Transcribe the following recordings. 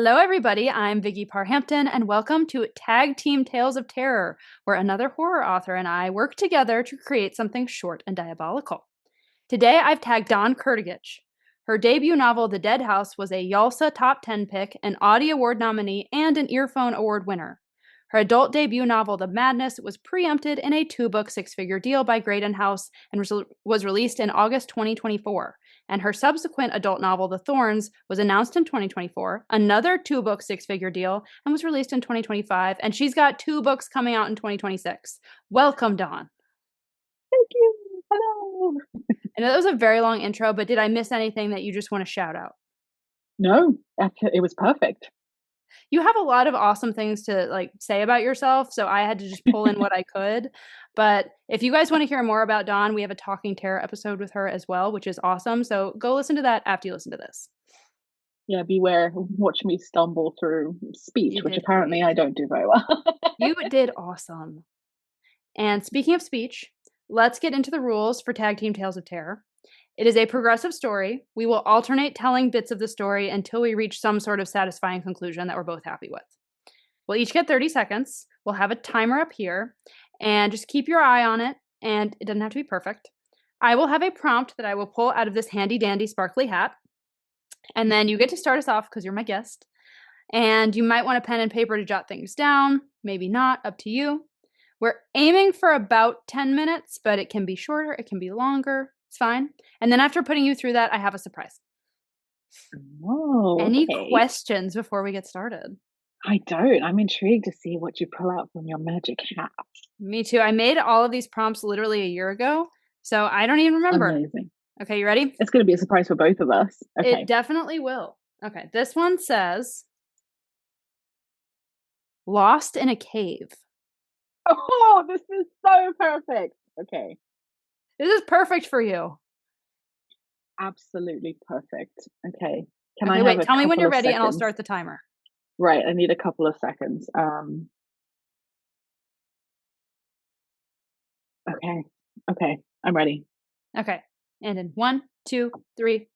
Hello, everybody. I'm Viggy Parhampton, and welcome to Tag Team Tales of Terror, where another horror author and I work together to create something short and diabolical. Today, I've tagged Dawn Kurtagich. Her debut novel, The Dead House, was a YALSA Top 10 pick, an Audie Award nominee, and an Earphone Award winner. Her adult debut novel, The Madness, was preempted in a two-book six-figure deal by Grated and was released in August 2024. And her subsequent adult novel, The Thorns, was announced in 2024, another two-book six-figure deal, and was released in 2025, and she's got two books coming out in 2026. Welcome, Dawn. Thank you. Hello. I know that was a very long intro, but did I miss anything that you just want to shout out? No, it was perfect. You have a lot of awesome things to say about yourself, so I had to just pull in what I could. But if you guys want to hear more about Dawn, we have a Talking Terror episode with her as well, which is awesome. So go listen to that after you listen to this. Yeah, beware. Watch me stumble through speech, which apparently I don't do very well. You did awesome. And speaking of speech, let's get into the rules for Tag Team Tales of Terror. It is a progressive story. We will alternate telling bits of the story until we reach some sort of satisfying conclusion that we're both happy with. We'll each get 30 seconds. We'll have a timer up here, and just keep your eye on it, and it doesn't have to be perfect. I will have a prompt that I will pull out of this handy-dandy sparkly hat, and then you get to start us off because you're my guest, and you might want a pen and paper to jot things down, maybe not, up to you. We're aiming for about 10 minutes, but it can be shorter, it can be longer. It's fine. And then after putting you through that, I have a surprise. Oh, Any questions before we get started? I don't. I'm intrigued to see what you pull out from your magic hat. Me too. I made all of these prompts literally a year ago, so I don't even remember. Amazing. Okay, you ready? It's going to be a surprise for both of us. Okay. It definitely will. Okay, this one says, Lost in a Cave. Oh, this is so perfect. Okay. This is perfect for you. Absolutely perfect. Okay. Tell me when you're ready and I'll start the timer. Right, I need a couple of seconds. Okay, I'm ready. Okay, and in 1, 2, 3,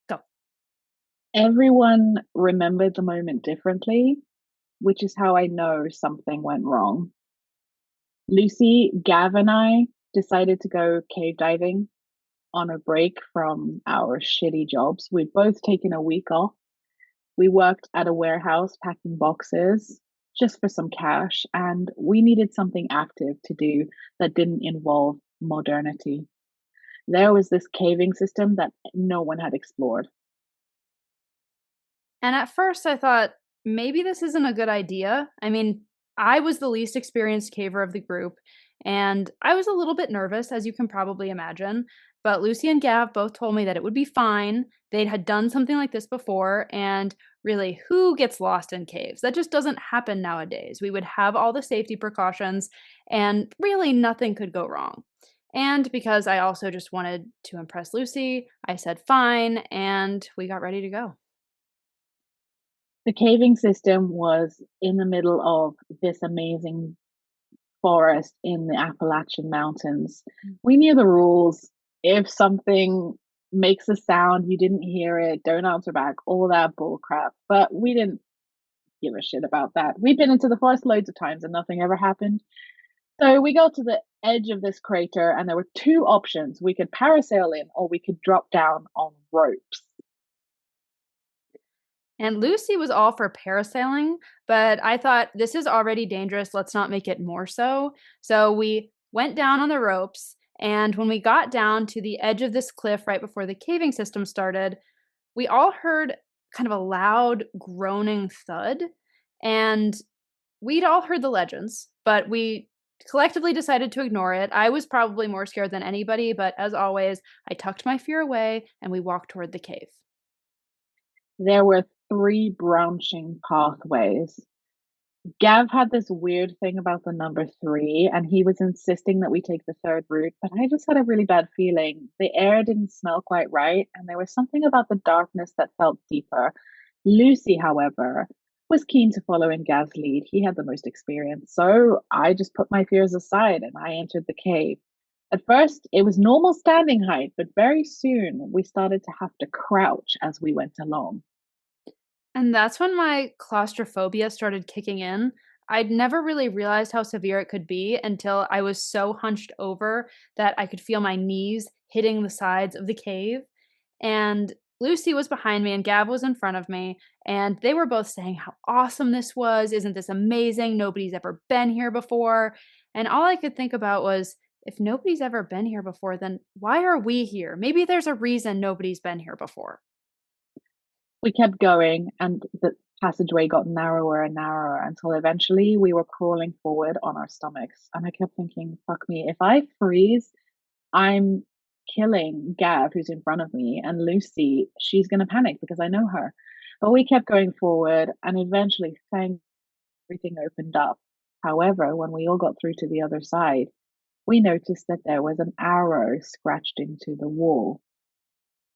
go. Everyone remembered the moment differently, which is how I know something went wrong. Lucy, Gav, and I decided to go cave diving on a break from our shitty jobs. We'd both taken a week off. We worked at a warehouse packing boxes just for some cash, and we needed something active to do that didn't involve modernity. There was this caving system that no one had explored. And at first I thought, maybe this isn't a good idea. I mean, I was the least experienced caver of the group, and I was a little bit nervous, as you can probably imagine. But Lucy and Gav both told me that it would be fine. They had done something like this before, and really, who gets lost in caves? That just doesn't happen nowadays. We would have all the safety precautions, and really nothing could go wrong. And because I also just wanted to impress Lucy, I said fine, and we got ready to go. The caving system was in the middle of this amazing forest in the Appalachian Mountains. We knew the rules. If something makes a sound, you didn't hear it, don't answer back, all that bull crap. But we didn't give a shit about that. We'd been into the forest loads of times and nothing ever happened. So we got to the edge of this crater and there were two options. We could parasail in or we could drop down on ropes. And Lucy was all for parasailing, but I thought, this is already dangerous. Let's not make it more so. So we went down on the ropes, and when we got down to the edge of this cliff right before the caving system started, we all heard kind of a loud groaning thud. And we'd all heard the legends, but we collectively decided to ignore it. I was probably more scared than anybody, but as always, I tucked my fear away and we walked toward the cave. There were 3 branching pathways. Gav had this weird thing about the number 3, and he was insisting that we take the third route, but I just had a really bad feeling. The air didn't smell quite right, and there was something about the darkness that felt deeper. Lucy, however, was keen to follow in Gav's lead. He had the most experience, so I just put my fears aside and I entered the cave. At first, it was normal standing height, but very soon we started to have to crouch as we went along. And that's when my claustrophobia started kicking in. I'd never really realized how severe it could be until I was so hunched over that I could feel my knees hitting the sides of the cave. And Lucy was behind me and Gav was in front of me. And they were both saying how awesome this was. Isn't this amazing? Nobody's ever been here before. And all I could think about was, if nobody's ever been here before, then why are we here? Maybe there's a reason nobody's been here before. We kept going, and the passageway got narrower and narrower until eventually we were crawling forward on our stomachs. And I kept thinking, fuck me, if I freeze, I'm killing Gav, who's in front of me, and Lucy, she's going to panic because I know her. But we kept going forward, and eventually, thank everything opened up. However, when we all got through to the other side, we noticed that there was an arrow scratched into the wall,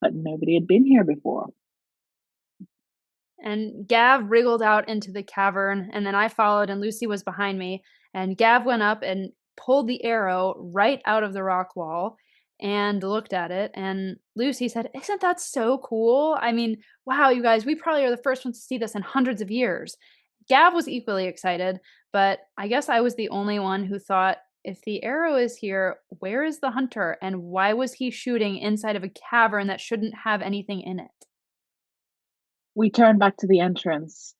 but nobody had been here before. And Gav wriggled out into the cavern, and then I followed, and Lucy was behind me. And Gav went up and pulled the arrow right out of the rock wall and looked at it. And Lucy said, "Isn't that so cool? I mean, wow, you guys, we probably are the first ones to see this in hundreds of years." Gav was equally excited, but I guess I was the only one who thought, if the arrow is here, where is the hunter? And why was he shooting inside of a cavern that shouldn't have anything in it? We turned back to the entrance,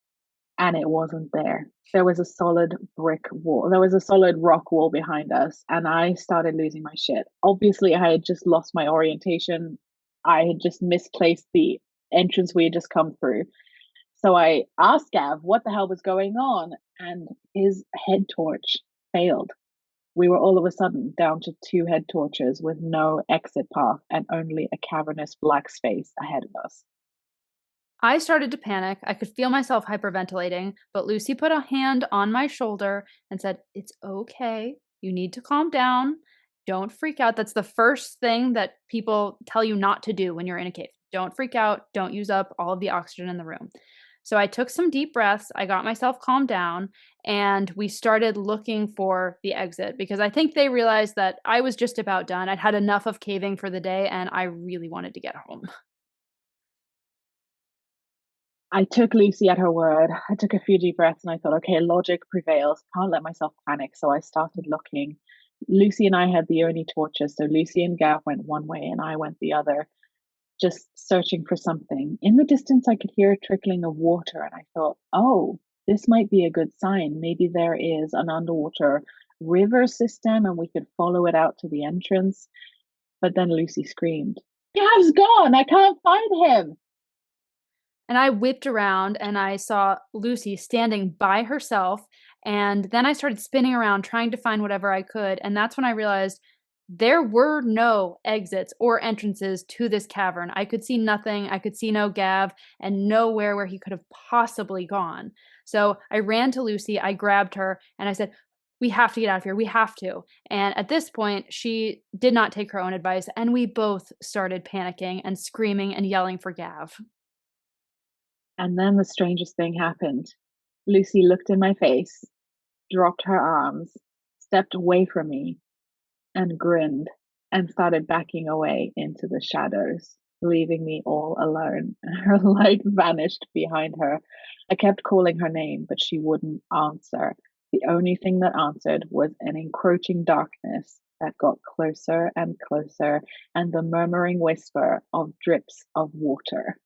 and it wasn't there. There was a solid brick wall. There was a solid rock wall behind us, and I started losing my shit. Obviously, I had just lost my orientation. I had just misplaced the entrance we had just come through. So I asked Gav what the hell was going on, and his head torch failed. We were all of a sudden down to two head torches with no exit path and only a cavernous black space ahead of us. I started to panic. I could feel myself hyperventilating, but Lucy put a hand on my shoulder and said, "It's okay. You need to calm down. Don't freak out." That's the first thing that people tell you not to do when you're in a cave. Don't freak out. Don't use up all of the oxygen in the room. So I took some deep breaths. I got myself calmed down and we started looking for the exit because I think they realized that I was just about done. I'd had enough of caving for the day and I really wanted to get home. I took Lucy at her word. I took a few deep breaths and I thought, okay, logic prevails. Can't let myself panic. So I started looking. Lucy and I had the only torches. So Lucy and Gav went one way and I went the other, just searching for something. In the distance, I could hear a trickling of water. And I thought, oh, this might be a good sign. Maybe there is an underwater river system and we could follow it out to the entrance. But then Lucy screamed, Gav's gone. I can't find him. And I whipped around and I saw Lucy standing by herself. And then I started spinning around trying to find whatever I could. And that's when I realized there were no exits or entrances to this cavern. I could see nothing. I could see no Gav and nowhere where he could have possibly gone. So I ran to Lucy. I grabbed her and I said, "We have to get out of here. We have to." And at this point, she did not take her own advice. And we both started panicking and screaming and yelling for Gav. And then the strangest thing happened. Lucy looked in my face, dropped her arms, stepped away from me, and grinned and started backing away into the shadows, leaving me all alone. Her light vanished behind her. I kept calling her name, but she wouldn't answer. The only thing that answered was an encroaching darkness that got closer and closer, and the murmuring whisper of drips of water.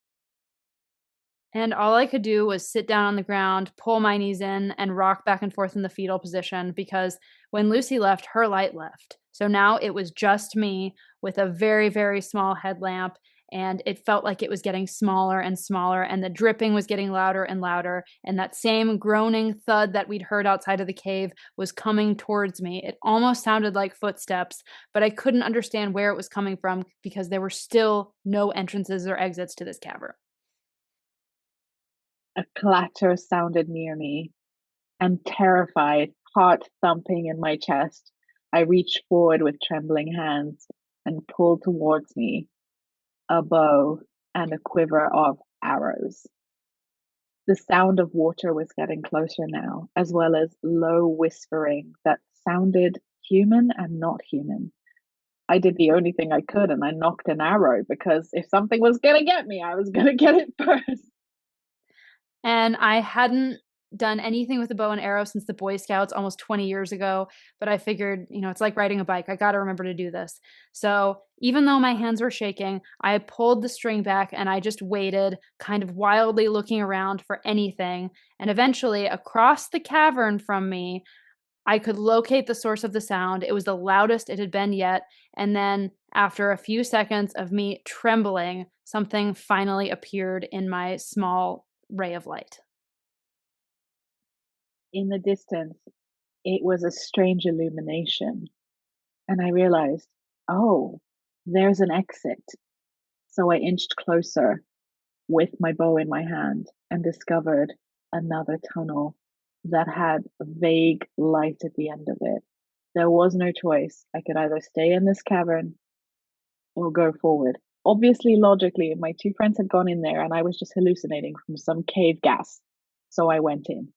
And all I could do was sit down on the ground, pull my knees in, and rock back and forth in the fetal position because when Lucy left, her light left. So now it was just me with a very, very small headlamp, and it felt like it was getting smaller and smaller, and the dripping was getting louder and louder, and that same groaning thud that we'd heard outside of the cave was coming towards me. It almost sounded like footsteps, but I couldn't understand where it was coming from because there were still no entrances or exits to this cavern. A clatter sounded near me, and terrified, heart thumping in my chest, I reached forward with trembling hands and pulled towards me a bow and a quiver of arrows. The sound of water was getting closer now, as well as low whispering that sounded human and not human. I did the only thing I could and I knocked an arrow because if something was going to get me, I was going to get it first. And I hadn't done anything with a bow and arrow since the Boy Scouts almost 20 years ago. But I figured, it's like riding a bike. I got to remember to do this. So even though my hands were shaking, I pulled the string back and I just waited, kind of wildly looking around for anything. And eventually, across the cavern from me, I could locate the source of the sound. It was the loudest it had been yet. And then, after a few seconds of me trembling, something finally appeared in my small ray of light. In the distance, it was a strange illumination, and I realized, oh, there's an exit. So I inched closer with my bow in my hand and discovered another tunnel that had a vague light at the end of it. There was no choice. I could either stay in this cavern or go forward. Obviously, logically, my two friends had gone in there and I was just hallucinating from some cave gas. So I went in.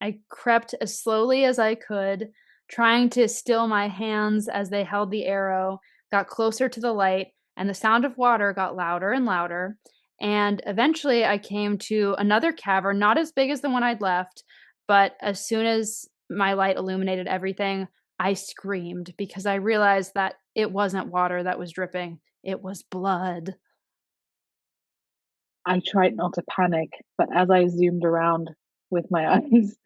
I crept as slowly as I could, trying to still my hands as they held the arrow, got closer to the light, and the sound of water got louder and louder. And eventually I came to another cavern, not as big as the one I'd left, but as soon as my light illuminated everything, I screamed because I realized that it wasn't water that was dripping, it was blood. I tried not to panic, but as I zoomed around with my eyes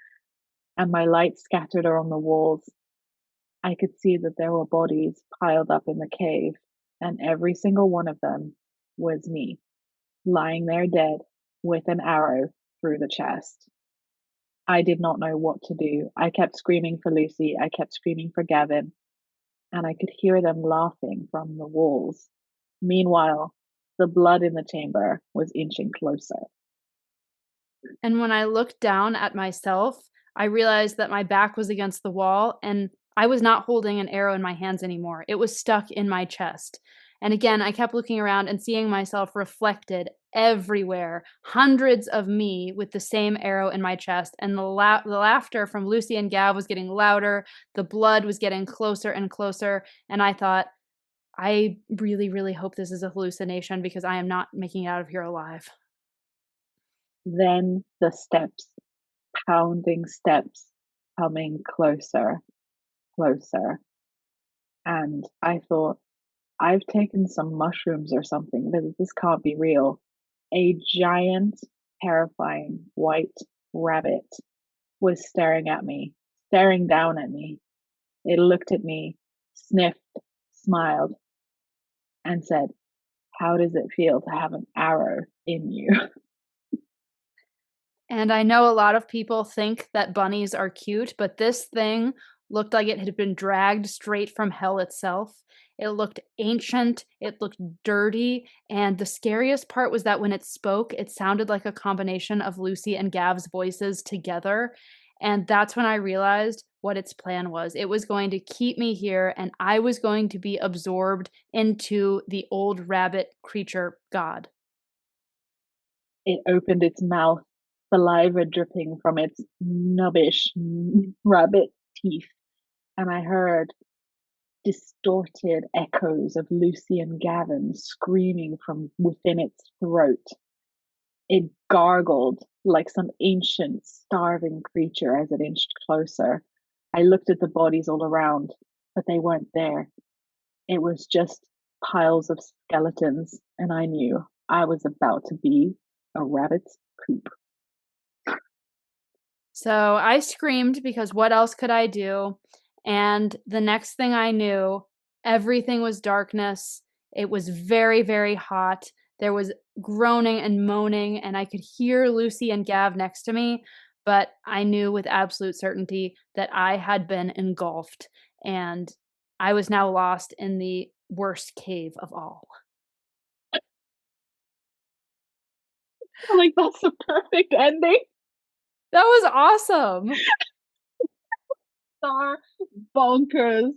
and my light scattered around the walls, I could see that there were bodies piled up in the cave, and every single one of them was me, lying there dead with an arrow through the chest. I did not know what to do. I kept screaming for Lucy, I kept screaming for Gavin, and I could hear them laughing from the walls. Meanwhile, the blood in the chamber was inching closer. And when I looked down at myself, I realized that my back was against the wall and I was not holding an arrow in my hands anymore. It was stuck in my chest. And again, I kept looking around and seeing myself reflected everywhere. Hundreds of me with the same arrow in my chest. And the laughter from Lucy and Gav was getting louder. The blood was getting closer and closer. And I thought, I really, really hope this is a hallucination because I am not making it out of here alive. Then the steps, pounding steps, coming closer, closer. And I thought, I've taken some mushrooms or something. This can't be real. A giant, terrifying white rabbit was staring at me, staring down at me. It looked at me, sniffed, smiled, and said, how does it feel to have an arrow in you? And I know a lot of people think that bunnies are cute, but this thing looked like it had been dragged straight from hell itself. It looked ancient, it looked dirty, and the scariest part was that when it spoke, it sounded like a combination of Lucy and Gav's voices together. And that's when I realized what its plan was. It was going to keep me here, and I was going to be absorbed into the old rabbit creature god. It opened its mouth, saliva dripping from its nubbish rabbit teeth, and I heard distorted echoes of Lucy and Gavin screaming from within its throat. It gargled like some ancient, starving creature as it inched closer. I looked at the bodies all around, but they weren't there. It was just piles of skeletons, and I knew I was about to be a rabbit's poop. So I screamed because what else could I do? And the next thing I knew, everything was darkness. It was very, very hot. There was groaning and moaning, and I could hear Lucy and Gav next to me. But I knew with absolute certainty that I had been engulfed, and I was now lost in the worst cave of all. Like, that's the perfect ending. That was awesome. Star bonkers,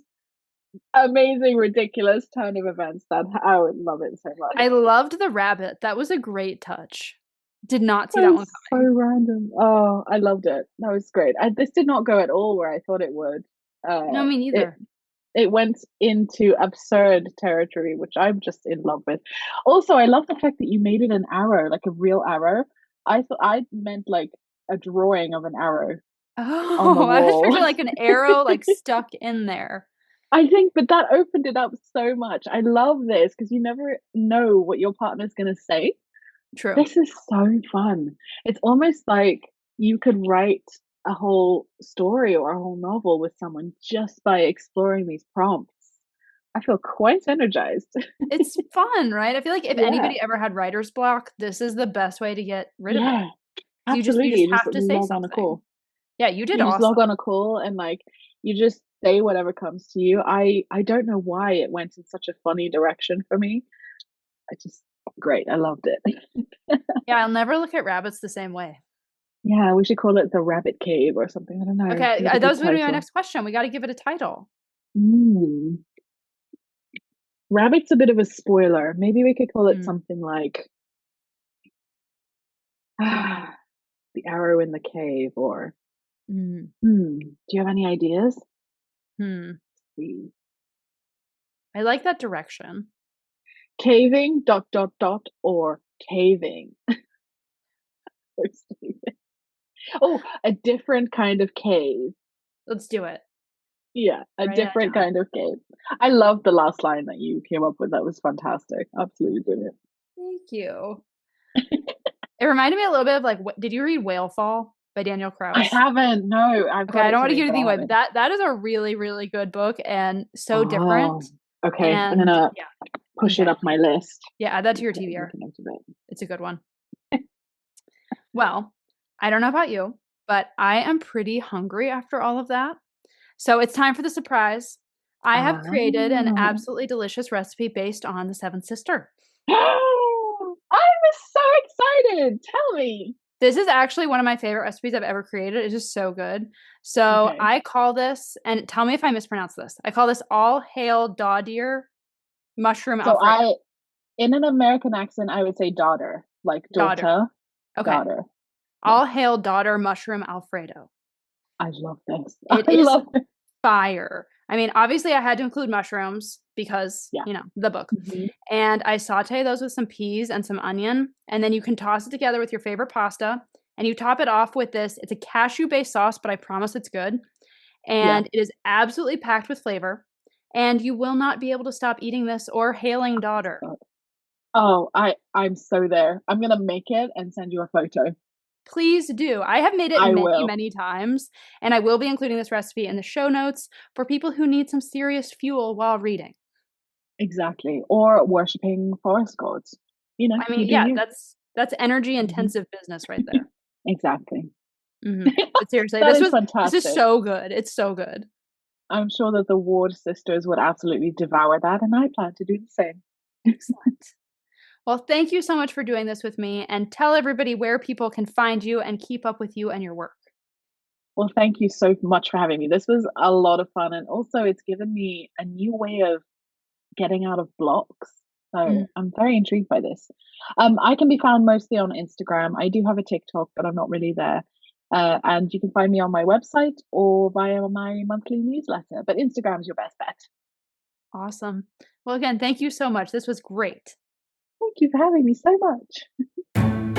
amazing, ridiculous turn of events. That I would love it so much. I loved the rabbit. That was a great touch. Did not see That that one was so coming. random. Oh, I loved it. That was great. This did not go at all where I thought it would. No, me It neither. it went into absurd territory, which I'm just in love with. Also, I love the fact that you made it an arrow, like a real arrow. I thought I meant like a drawing of an arrow on the Oh, I was wall. picturing like an arrow like stuck in there. I think, but that opened it up so much. I love this because you never know what your partner's gonna say. True. This is so fun. It's almost like you could write a whole story or a whole novel with someone just by exploring these prompts. I feel quite energized. It's fun, right? I feel like if Yeah, anybody ever had writer's block, this is the best way to get rid of it. yeah, You just absolutely. You just have to say log on a something. call. Yeah, you did You just log awesome. on a call and like you just say whatever comes to you. I don't know why it went in such a funny direction for me. I just great. I loved it. Yeah, I'll never look at rabbits the same way. Yeah, we should call it the rabbit cave or something. I don't know. Okay, Give it a that good was gonna be my title. next question. We gotta give it a title. Mm. Rabbit's a bit of a spoiler. Maybe we could call it Mm, something like the arrow in the cave or mm, do you have any ideas? hmm. The I like that direction. caving dot dot dot or caving. Or Stephen. Oh, a different kind of cave. Let's do it. Yeah, a Write that different down. kind of cave. I love the last line that you came up with. That was fantastic. Absolutely brilliant. Thank you. It reminded me a little bit of like, did you read Whale Fall by Daniel I Kraus? haven't. No, I've Okay, got I it don't to want to read, give you but anything I away, but haven't. that is a really, really good book and so different. Oh, okay. I'm And gonna yeah, push it okay. up my list. Yeah, add that to your Okay, TBR. make a note of it. It's a good one. Well, I don't know about you, but I am pretty hungry after all of that. So it's time for the surprise. I have Ah. created an absolutely delicious recipe based on the Seventh Sister. I'm so excited. Tell me. This is actually one of my favorite recipes I've ever created. It's just so good. So Okay. I call this, and tell me if I mispronounce this. I call this all hail Daudir mushroom So Alfredo. in an American accent, I would say daughter, like Daudir. daughter, Okay. daughter. Yeah, All hail daughter mushroom Alfredo. I love this. I It is love it. fire. I mean, obviously, I had to include mushrooms because, Yeah. the book. Mhm. And I saute those with some peas and some onion. And then you can toss it together with your favorite pasta. And you top it off with this. It's a cashew based sauce, but I promise it's good. Yeah. And it is absolutely packed with flavor. And you will not be able to stop eating this or hailing daughter. So- Oh, I'm so there. I'm gonna make it and send you a photo. Please do. I have made it I many, will. many times. And I will be including this recipe in the show notes for people who need some serious fuel while reading. Exactly. Or worshipping forest gods. I You mean, do yeah, you. that's energy Mhm. intensive business right there. Exactly. But seriously, That this is was this is fantastic. so good. It's so good. I'm sure that the Ward sisters would absolutely devour that, and I plan to do the same. Excellent. Well, thank you so much for doing this with me and tell everybody where people can find you and keep up with you and your work. Well, thank you so much for having me. This was a lot of fun, and also it's given me a new way of getting out of blocks. Mm. So I'm very intrigued by this. I can be found mostly on Instagram. I do have a TikTok, but I'm not really there. And you can find me on my website or via my monthly newsletter. But Instagram's your best bet. Awesome. Well, again, thank you so much. This was great. Thank you for having me so much.